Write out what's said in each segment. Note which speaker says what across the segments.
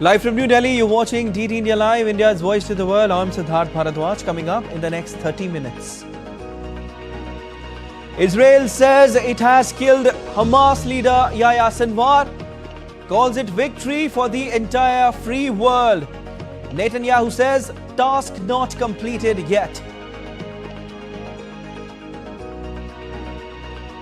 Speaker 1: Live from New Delhi, you're watching DT India Live, India's voice to the world. I'm Siddharth Bharadwaj. Coming up in the next 30 minutes. Israel says it has killed Hamas leader Yahya Al-Sinwar, calls it victory for the entire free world. Netanyahu says task not completed yet.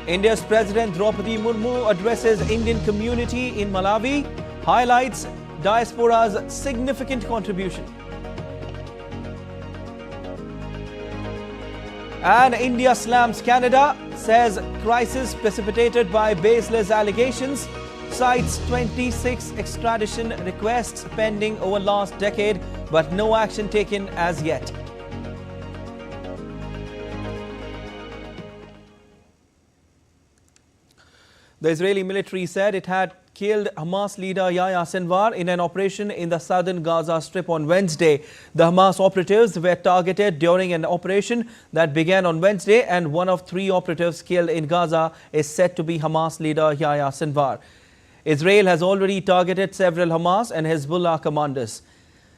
Speaker 1: India's President Droupadi Murmu addresses Indian community in Malawi, highlights diaspora's significant contribution. And India slams Canada, says crisis precipitated by baseless allegations, cites 26 extradition requests pending over last decade, but no action taken as yet. The Israeli military said it had killed Hamas leader Yahya Al-Sinwar in an operation in the southern Gaza Strip on Wednesday. The Hamas operatives were targeted during an operation that began on Wednesday, and one of 3 operatives killed in Gaza is said to be Hamas leader Yahya Al-Sinwar. Israel has already targeted several Hamas and Hezbollah commanders.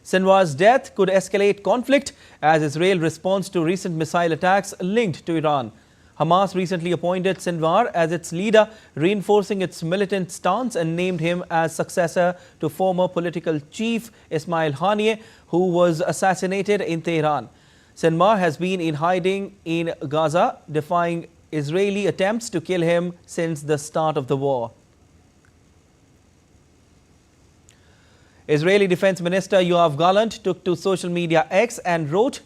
Speaker 1: Sinwar's death could escalate conflict as Israel responds to recent missile attacks linked to Iran. Hamas recently appointed Sinwar as its leader, reinforcing its militant stance, and named him as successor to former political chief Ismail Haniyeh, who was assassinated in Tehran. Sinwar has been in hiding in Gaza, defying Israeli attempts to kill him since the start of the war. Israeli Defense Minister Yoav Gallant took to social media X and wrote,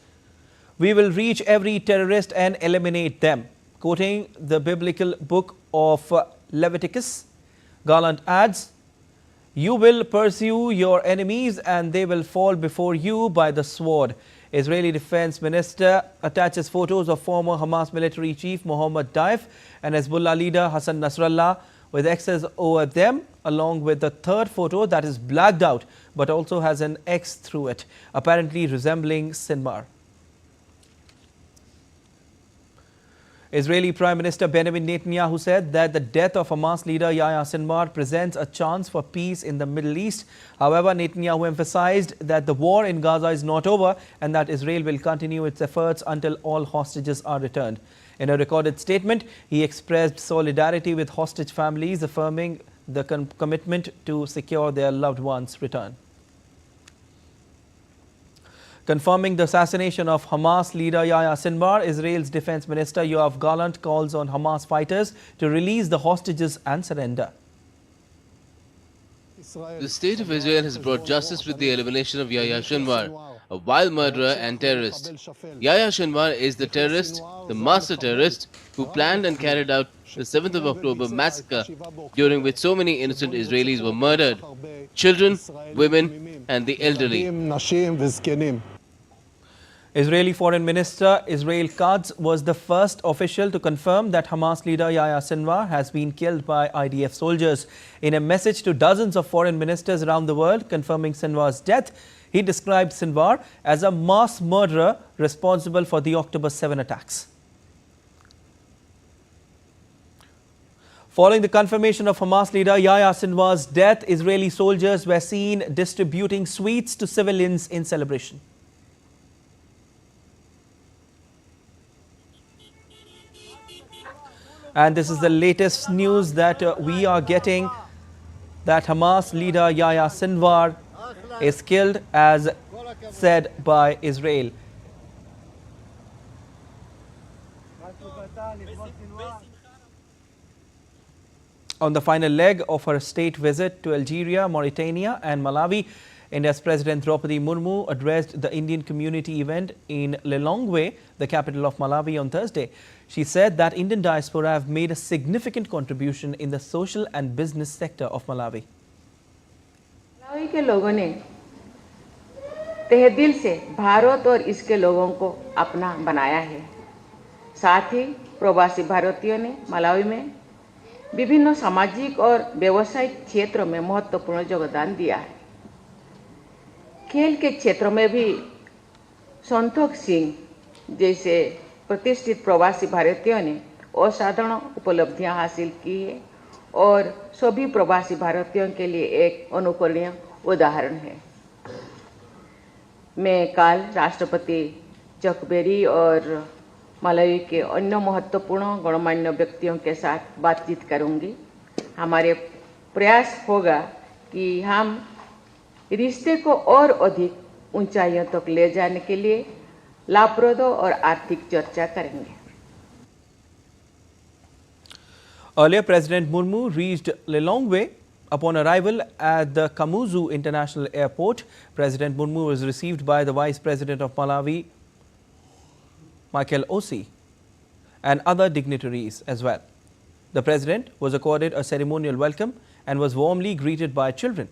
Speaker 1: "We will reach every terrorist and eliminate them." Quoting the biblical book of Leviticus, Gallant adds, "You will pursue your enemies and they will fall before you by the sword." Israeli Defense Minister attaches photos of former Hamas military chief Mohammed Daif and Hezbollah leader Hassan Nasrallah with X's over them, along with the third photo that is blacked out but also has an X through it, apparently resembling Sinwar. Israeli Prime Minister Benjamin Netanyahu said that the death of Hamas leader Yahya Sinwar presents a chance for peace in the Middle East. However, Netanyahu emphasized that the war in Gaza is not over and that Israel will continue its efforts until all hostages are returned. In a recorded statement, he expressed solidarity with hostage families, affirming the commitment to secure their loved ones' return. Confirming the assassination of Hamas leader Yahya Sinwar, Israel's Defense Minister Yoav Gallant calls on Hamas fighters to release the hostages and surrender.
Speaker 2: The state of Israel has brought justice with the elimination of Yahya Sinwar, a wild murderer and terrorist. Yahya Sinwar is the terrorist, the master terrorist, who planned and carried out the 7th of October massacre, during which so many innocent Israelis were murdered: children, women and the elderly.
Speaker 1: Israeli Foreign Minister Israel Katz was the first official to confirm that Hamas leader Yahya Sinwar has been killed by IDF soldiers. In a message to dozens of foreign ministers around the world confirming Sinwar's death, he described Sinwar as a mass murderer responsible for the October 7 attacks. Following the confirmation of Hamas leader Yahya Sinwar's death, Israeli soldiers were seen distributing sweets to civilians in celebration. And this is the latest news that we are getting, that Hamas leader Yahya Sinwar is killed as said by Israel. On the final leg of her state visit to Algeria, Mauritania and Malawi, India's President Droupadi Murmu addressed the Indian community event in Lilongwe, the capital of Malawi, on Thursday. She said that Indian diaspora have made a significant contribution in the social and business sector of Malawi.
Speaker 3: Malawi के लोगों ने तहे दिल से भारत और इसके लोगों को अपना बनाया है। साथ ही प्रवासी भारतीयों ने मलावी में विभिन्न सामाजिक और व्यावसायिक क्षेत्रों में महत्वपूर्ण योगदान दिया है। खेल के क्षेत्र में भी संतोष सिंह जैसे प्रतिष्ठित प्रवासी भारतीयों ने असाधारण उपलब्धियां हासिल की है और सभी प्रवासी भारतीयों के लिए एक अनुकरणीय उदाहरण है। मैं कल राष्ट्रपति चकबेरी और मलावी के अन्य महत्वपूर्ण गणमान्य व्यक्तियों के साथ बातचीत करूंगी। हमारे प्रयास होगा कि हम रिश्ते को और अधिक ऊंचाइयों तक ले जाने के लिए लाभप्रद और आर्थिक चर्चा करेंगे।
Speaker 1: Earlier, President Murmu reached Lilongwe. Upon arrival at the Kamuzu International Airport, President Murmu was received by the Vice President of Malawi, Michael Osi, and other dignitaries as well. The President was accorded a ceremonial welcome and was warmly greeted by children.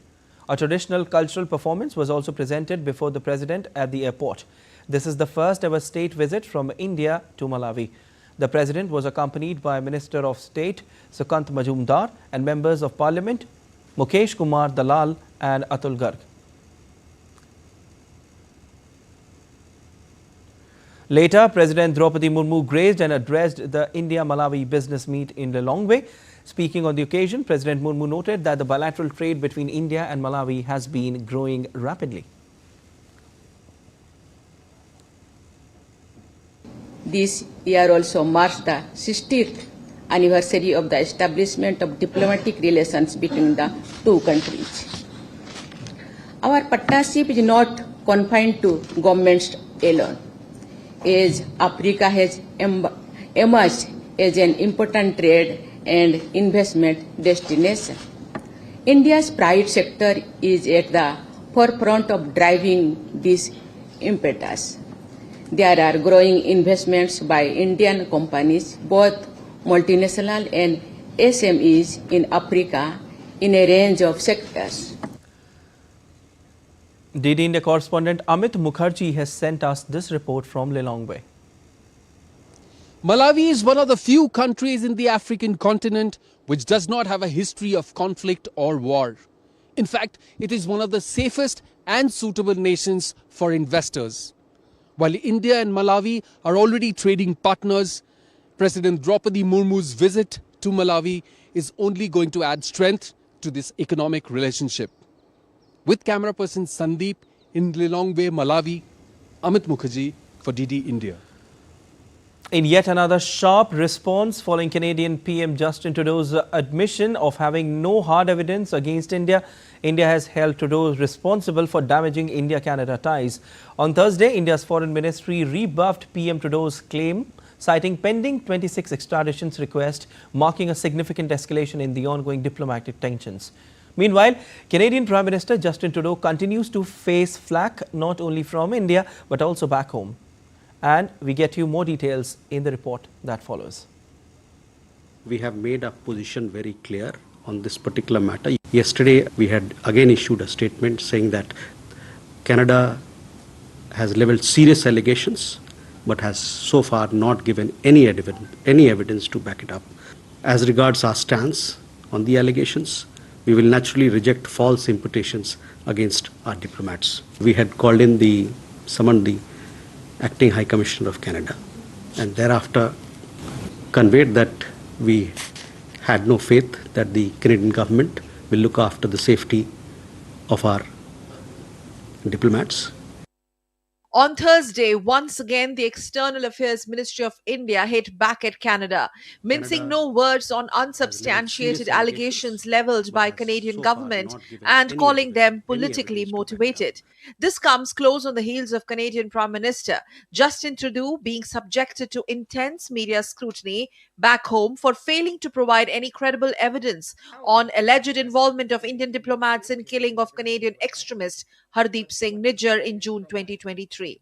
Speaker 1: A traditional cultural performance was also presented before the President at the airport. This is the first ever state visit from India to Malawi. The President was accompanied by Minister of State Sukant Majumdar and members of Parliament Mukesh Kumar Dalal and Atul Garg. Later, President Droupadi Murmu graced and addressed the India-Malawi business meet in Lilongwe. Speaking on the occasion, President Murmu noted that the bilateral trade between India and Malawi has been growing rapidly.
Speaker 3: This year also marks the 60th anniversary of the establishment of diplomatic relations between the two countries. Our partnership is not confined to governments alone, as Africa has emerged as an important trade and investment destination. India's private sector is at the forefront of driving this impetus. There are growing investments by Indian companies, both multinational and SMEs in Africa in a range of sectors.
Speaker 1: DD India correspondent Amit Mukherjee has sent us this report from Lilongwe.
Speaker 4: Malawi is one of the few countries in the African continent which does not have a history of conflict or war. In fact, it is one of the safest and suitable nations for investors. While India and Malawi are already trading partners, President Droupadi Murmu's visit to Malawi is only going to add strength to this economic relationship. With camera person Sandeep in Lilongwe, Malawi, Amit Mukherjee for DD India.
Speaker 1: In yet another sharp response following Canadian PM Justin Trudeau's admission of having no hard evidence against India, India has held Trudeau responsible for damaging India-Canada ties. On Thursday, India's Foreign Ministry rebuffed PM Trudeau's claim, citing pending 26 extraditions request, marking a significant escalation in the ongoing diplomatic tensions. Meanwhile, Canadian Prime Minister Justin Trudeau continues to face flack not only from India but also back home. And we get you more details in the report that follows.
Speaker 5: We have made our position very clear on this particular matter. Yesterday, we had again issued a statement saying that Canada has leveled serious allegations but has so far not given any evidence to back it up. As regards our stance on the allegations, we will naturally reject false imputations against our diplomats. We had summoned the Acting High Commissioner of Canada and thereafter conveyed that we had no faith that the Canadian government will look after the safety of our diplomats.
Speaker 6: On Thursday, once again, the External Affairs Ministry of India hit back at Canada, mincing no words on unsubstantiated allegations levelled by Canadian government and calling them politically motivated. This comes close on the heels of Canadian Prime Minister Justin Trudeau being subjected to intense media scrutiny back home for failing to provide any credible evidence on alleged involvement of Indian diplomats in killing of Canadian extremist Hardeep Singh Nijjar in June 2023.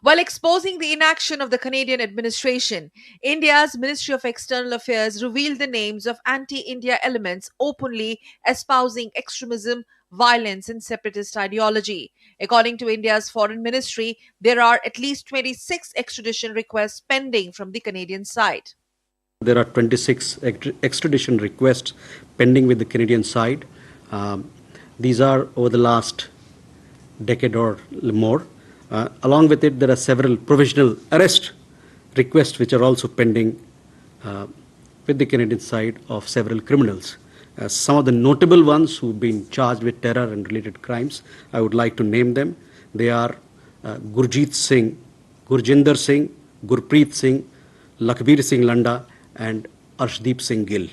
Speaker 6: While exposing the inaction of the Canadian administration, India's Ministry of External Affairs revealed the names of anti-India elements openly espousing extremism, violence and separatist ideology. According to India's Foreign Ministry, there are at least 26 extradition requests pending from the Canadian side.
Speaker 5: There are 26 extradition requests pending with the Canadian side. These are over the last decade or more. Along with it, there are several provisional arrest requests which are also pending with the Canadian side of several criminals. Some of the notable ones who've been charged with terror and related crimes, I would like to name them. They are Gurjeet Singh, Gurjinder Singh, Gurpreet Singh, Lakhbir Singh Landa, and Arshdeep Singh Gill.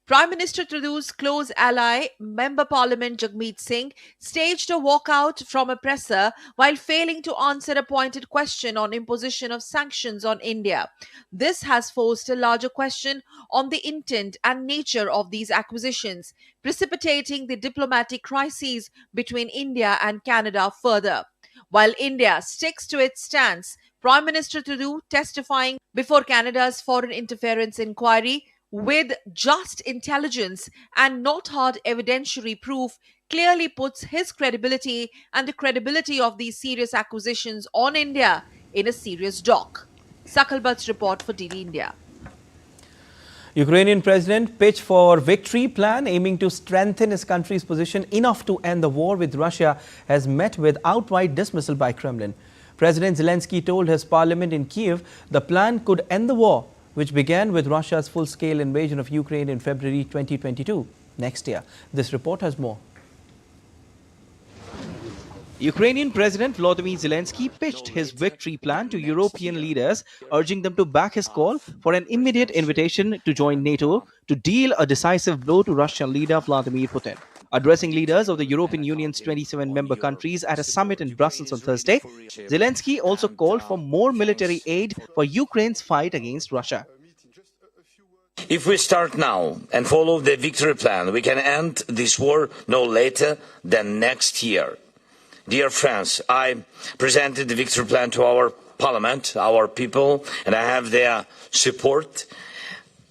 Speaker 6: Prime Minister Trudeau's close ally, Member Parliament Jagmeet Singh, staged a walkout from a presser while failing to answer a pointed question on imposition of sanctions on India. This has forced a larger question on the intent and nature of these acquisitions, precipitating the diplomatic crises between India and Canada further. While India sticks to its stance, Prime Minister Trudeau, testifying before Canada's Foreign Interference Inquiry, with just intelligence and not hard evidentiary proof, clearly puts his credibility and the credibility of these serious acquisitions on India in a serious dock. Sakalbat's report for DD India.
Speaker 1: Ukrainian President pitched for victory plan aiming to strengthen his country's position enough to end the war with Russia has met with outright dismissal by Kremlin. President Zelensky told his parliament in Kiev the plan could end the war, which began with Russia's full-scale invasion of Ukraine in February 2022, next year. This report has more. Ukrainian President Volodymyr Zelensky pitched his victory plan to European leaders, urging them to back his call for an immediate invitation to join NATO to deal a decisive blow to Russian leader Vladimir Putin. Addressing leaders of the European Union's 27 member countries at a summit in Brussels on Thursday, Zelensky also called for more military aid for Ukraine's fight against Russia.
Speaker 7: If we start now and follow the victory plan, we can end this war no later than next year. Dear friends, I presented the victory plan to our parliament, our people, and I have their support.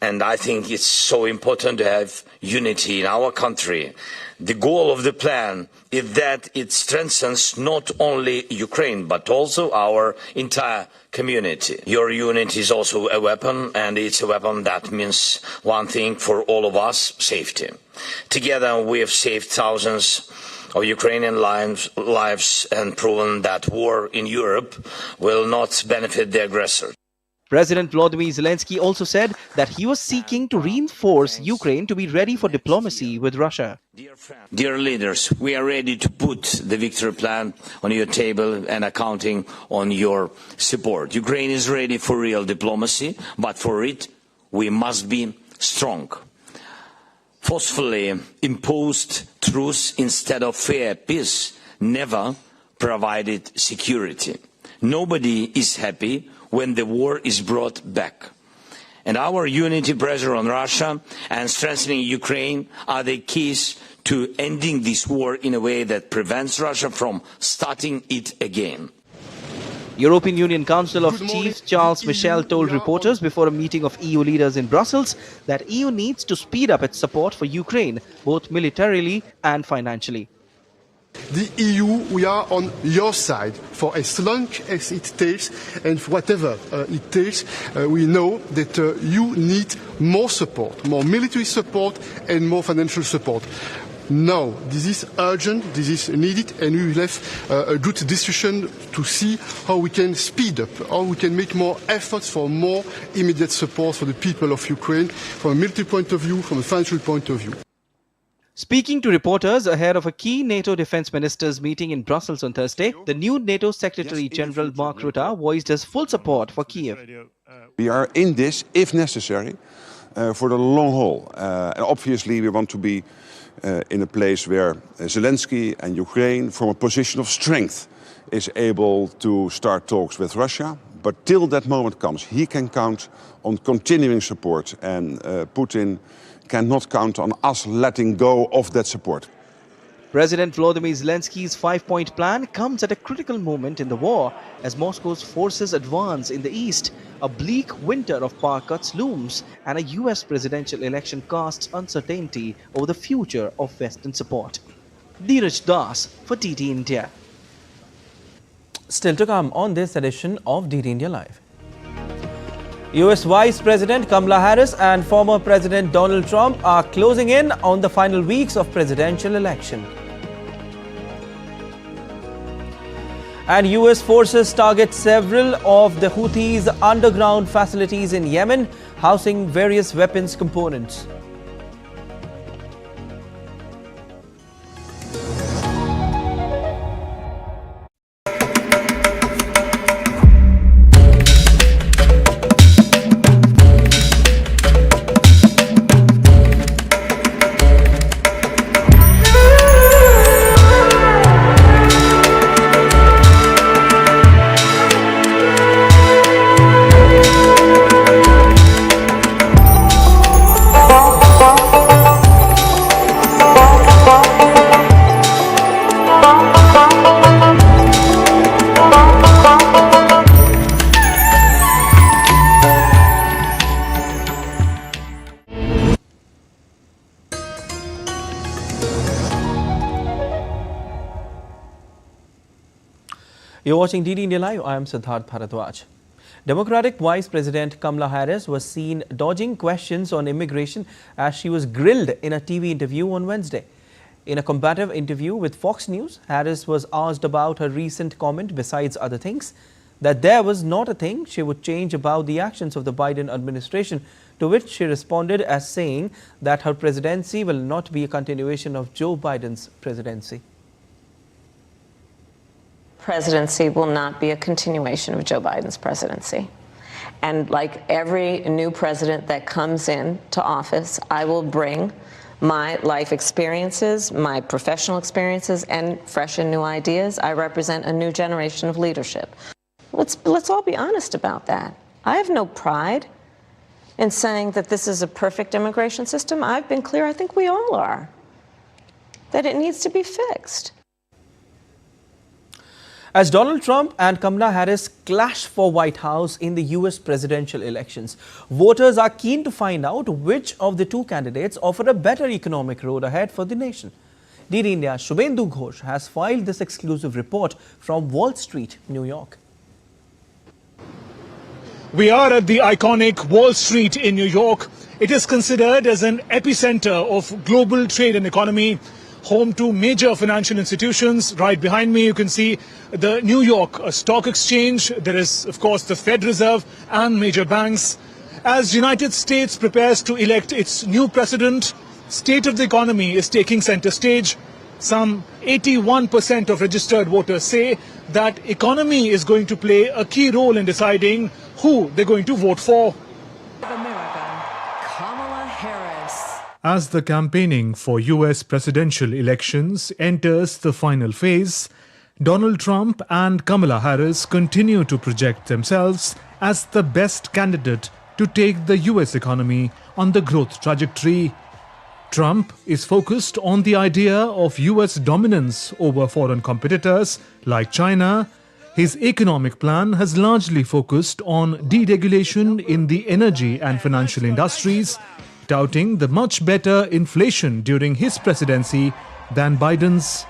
Speaker 7: And I think it's so important to have unity in our country. The goal of the plan is that it strengthens not only Ukraine, but also our entire community. Your unity is also a weapon, and it's a weapon that means one thing for all of us: safety. Together we have saved thousands of Ukrainian lives and proven that war in Europe will not benefit the aggressor.
Speaker 1: President Volodymyr Zelensky also said that he was seeking to reinforce Ukraine to be ready for diplomacy with Russia.
Speaker 7: Dear leaders, we are ready to put the victory plan on your table and are counting on your support. Ukraine is ready for real diplomacy, but for it we must be strong. Forcefully imposed truce instead of fair peace never provided security. Nobody is happy when the war is brought back. And our unity, pressure on Russia and strengthening Ukraine are the keys to ending this war in a way that prevents Russia from starting it again.
Speaker 1: European Union Council of Chiefs Charles Michel told reporters before a meeting of EU leaders in Brussels that EU needs to speed up its support for Ukraine, both militarily and financially.
Speaker 8: The EU, we are on your side for as long as it takes, and for whatever it takes. We know that you need more support, more military support and more financial support. Now, this is urgent, this is needed, and we will have a good discussion to see how we can speed up, how we can make more efforts for more immediate support for the people of Ukraine, from a military point of view, from a financial point of view.
Speaker 1: Speaking to reporters ahead of a key NATO defense ministers meeting in Brussels on Thursday, the new NATO Secretary General Mark Rutte voiced his full support for Kiev.
Speaker 9: We are in this, if necessary, for the long haul. And obviously we want to be in a place where Zelensky and Ukraine, from a position of strength, is able to start talks with Russia. But till that moment comes, he can count on continuing support, and Putin cannot count on us letting go of that support.
Speaker 1: President Volodymyr Zelensky's 5-point plan comes at a critical moment in the war as Moscow's forces advance in the east. A bleak winter of power cuts looms, and a US presidential election casts uncertainty over the future of Western support. Dheeraj Das for DD India. Still to come on this edition of DD India Live. US Vice President Kamala Harris and former President Donald Trump are closing in on the final weeks of presidential election. And US forces target several of the Houthis' underground facilities in Yemen, housing various weapons components. You're watching DD India Live. I am Siddharth Bharadwaj. Democratic Vice President Kamala Harris was seen dodging questions on immigration as she was grilled in a TV interview on Wednesday. In a combative interview with Fox News, Harris was asked about her recent comment, besides other things, that there was not a thing she would change about the actions of the Biden administration, to which she responded as saying that her presidency will not be a continuation of Joe Biden's presidency.
Speaker 10: Presidency will not be a continuation of Joe Biden's presidency. And like every new president that comes into office, I will bring my life experiences, my professional experiences, and fresh and new ideas. I represent a new generation of leadership. Let's all be honest about that. I have no pride in saying that this is a perfect immigration system. I've been clear, I think we all are, that it needs to be fixed.
Speaker 1: As Donald Trump and Kamala Harris clash for White House in the US presidential elections, voters are keen to find out which of the two candidates offer a better economic road ahead for the nation. DD India's Shubhendu Ghosh has filed this exclusive report from Wall Street, New York.
Speaker 11: We are at the iconic Wall Street in New York. It is considered as an epicenter of global trade and economy, home to major financial institutions. Right behind me, you can see the New York Stock Exchange. There is, of course, the Fed Reserve and major banks. As the United States prepares to elect its new president, state of the economy is taking center stage. Some 81% of registered voters say that economy is going to play a key role in deciding who they're going to vote for.
Speaker 6: Kamala Harris.
Speaker 11: As the campaigning for US presidential elections enters the final phase, Donald Trump and Kamala Harris continue to project themselves as the best candidate to take the US economy on the growth trajectory. Trump is focused on the idea of US dominance over foreign competitors like China. His economic plan has largely focused on deregulation in the energy and financial industries, touting the much better inflation during his presidency than Biden's.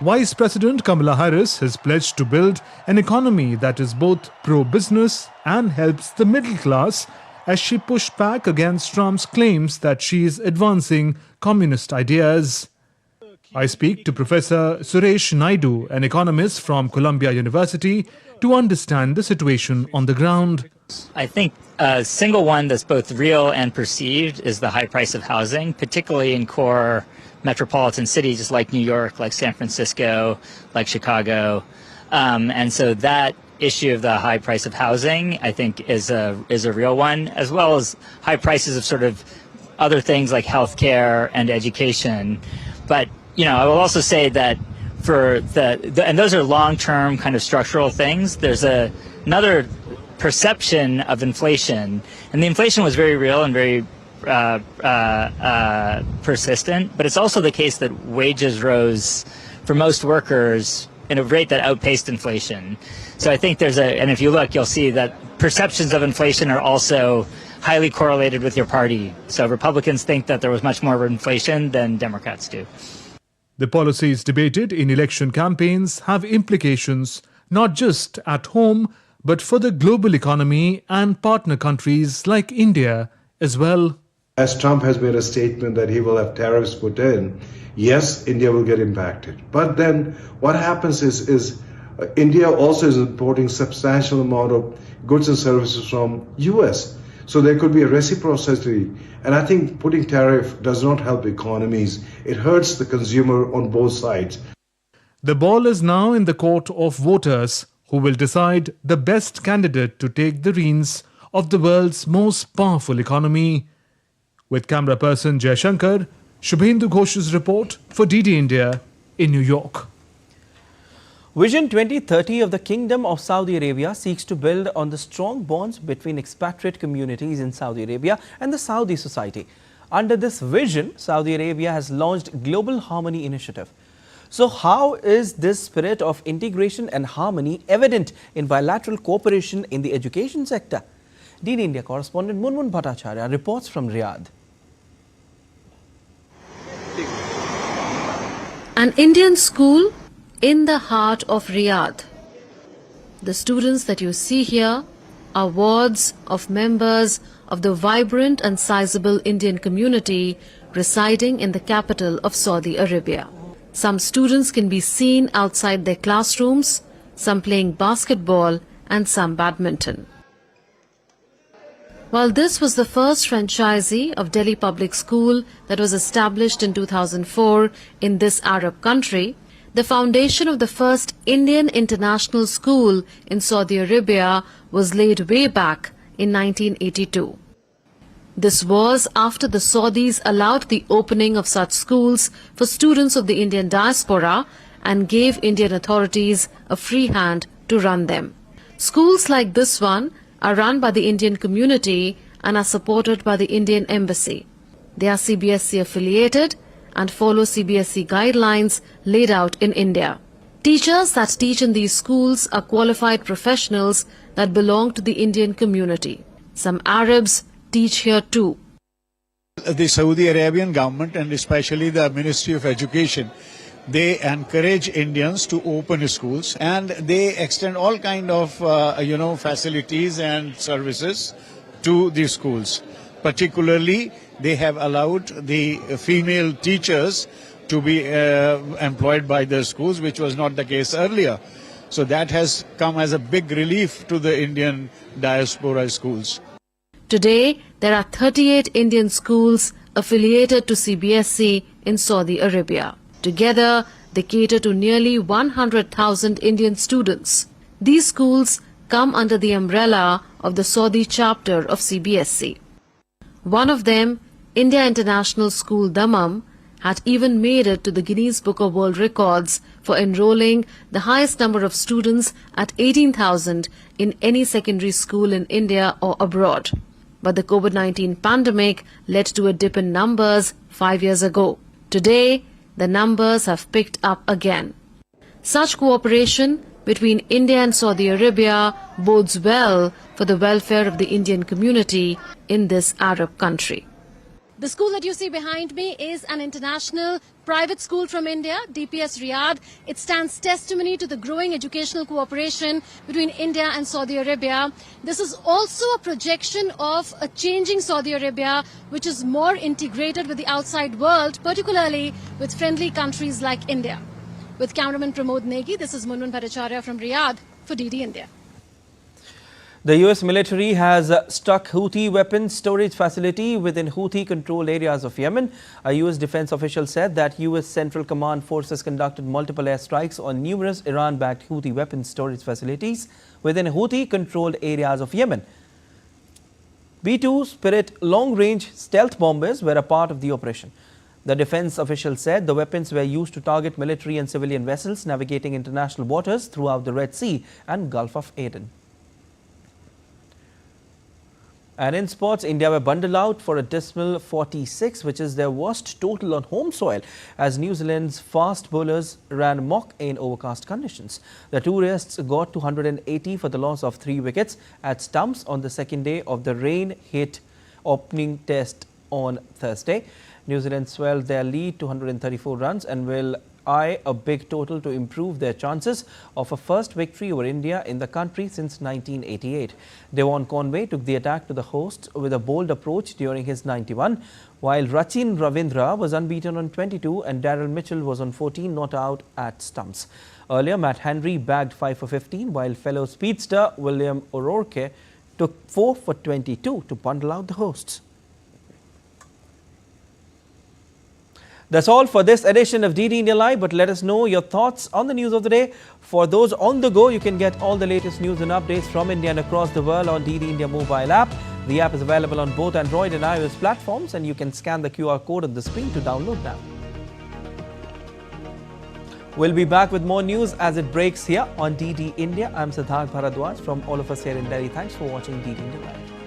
Speaker 11: Vice President Kamala Harris has pledged to build an economy that is both pro-business and helps the middle class, as she pushed back against Trump's claims that she is advancing communist ideas. I speak to Professor Suresh Naidu, an economist from Columbia University, to understand the situation on the ground.
Speaker 12: I think a single one that's both real and perceived is the high price of housing, particularly in core metropolitan cities like New York, like San Francisco, like Chicago. And so that issue of the high price of housing, I think, is a real one, as well as high prices of sort of other things like healthcare and education. But, you know, I will also say that for and those are long-term kind of structural things. There's another perception of inflation, and the inflation was very real and very persistent, but it's also the case that wages rose for most workers in a rate that outpaced inflation. So I think and if you look, you'll see that perceptions of inflation are also highly correlated with your party. So Republicans think that there was much more inflation than Democrats do.
Speaker 11: The policies debated in election campaigns have implications not just at home, but for the global economy and partner countries like India as well.
Speaker 13: As Trump has made a statement that he will have tariffs put in, yes, India will get impacted. But then what happens is India also is importing substantial amount of goods and services from US. So there could be a reciprocity. And I think putting tariff does not help economies. It hurts the consumer on both sides.
Speaker 11: The ball is now in the court of voters, who will decide the best candidate to take the reins of the world's most powerful economy. With camera person Jay Shankar, Shubhendu Ghosh's report for DD India in New York.
Speaker 1: Vision 2030 of the Kingdom of Saudi Arabia seeks to build on the strong bonds between expatriate communities in Saudi Arabia and the Saudi society. Under this vision, Saudi Arabia has launched Global Harmony Initiative. So how is this spirit of integration and harmony evident in bilateral cooperation in the education sector? DD India correspondent Munmun Bhattacharya reports from Riyadh.
Speaker 14: An Indian school in the heart of Riyadh. The students that you see here are wards of members of the vibrant and sizable Indian community residing in the capital of Saudi Arabia. Some students can be seen outside their classrooms, some playing basketball and some badminton. While this was the first franchisee of Delhi Public School that was established in 2004 in this Arab country, the foundation of the first Indian international school in Saudi Arabia was laid way back in 1982. This was after the Saudis allowed the opening of such schools for students of the Indian diaspora and gave Indian authorities a free hand to run them. Schools like this one are run by the Indian community and are supported by the Indian Embassy. They are CBSE affiliated and follow CBSE guidelines laid out in India. Teachers that teach in these schools are qualified professionals that belong to the Indian community. Some Arabs teach here too.
Speaker 15: The Saudi Arabian government and especially the Ministry of Education, they encourage Indians to open schools and they extend all kind of facilities and services to the schools. Particularly, they have allowed the female teachers to be employed by the schools, which was not the case earlier. So that has come as a big relief to the Indian diaspora schools.
Speaker 14: Today, there are 38 Indian schools affiliated to CBSE in Saudi Arabia. Together, they cater to nearly 100,000 Indian students. These schools come under the umbrella of the Saudi chapter of CBSE. One of them, India International School Dammam, had even made it to the Guinness Book of World Records for enrolling the highest number of students at 18,000 in any secondary school in India or abroad. But the COVID-19 pandemic led to a dip in numbers 5 years ago. Today, the numbers have picked up again. Such cooperation between India and Saudi Arabia bodes well for the welfare of the Indian community in this Arab country. The school that you see behind me is an international private school from India, DPS Riyadh. It stands testimony to the growing educational cooperation between India and Saudi Arabia. This is also a projection of a changing Saudi Arabia, which is more integrated with the outside world, particularly with friendly countries like India. With cameraman Pramod Negi, this is Munmun Bhattacharya from Riyadh for DD India.
Speaker 1: The US military has struck Houthi weapons storage facility within Houthi-controlled areas of Yemen. A US defense official said that US Central Command forces conducted multiple airstrikes on numerous Iran-backed Houthi weapons storage facilities within Houthi-controlled areas of Yemen. B-2 Spirit long-range stealth bombers were a part of the operation. The defense official said the weapons were used to target military and civilian vessels navigating international waters throughout the Red Sea and Gulf of Aden. And in sports, India were bundled out for a dismal 46, which is their worst total on home soil, as New Zealand's fast bowlers ran mock in overcast conditions. The tourists got 280 for the loss of 3 wickets at stumps on the second day of the rain-hit opening test on Thursday. New Zealand swelled their lead to 134 runs and will eye a big total to improve their chances of a first victory over India in the country since 1988. Devon Conway took the attack to the hosts with a bold approach during his 91, while Rachin Ravindra was unbeaten on 22 and Daryl Mitchell was on 14 not out at stumps. Earlier, Matt Henry bagged 5 for 15, while fellow speedster William O'Rourke took 4 for 22 to bundle out the hosts. That's all for this edition of DD India Live, but let us know your thoughts on the news of the day. For those on the go, you can get all the latest news and updates from India and across the world on DD India mobile app. The app is available on both Android and iOS platforms, and you can scan the QR code on the screen to download now. We'll be back with more news as it breaks here on DD India. I'm Siddharth Bharadwaj from all of us here in Delhi. Thanks for watching DD India Live.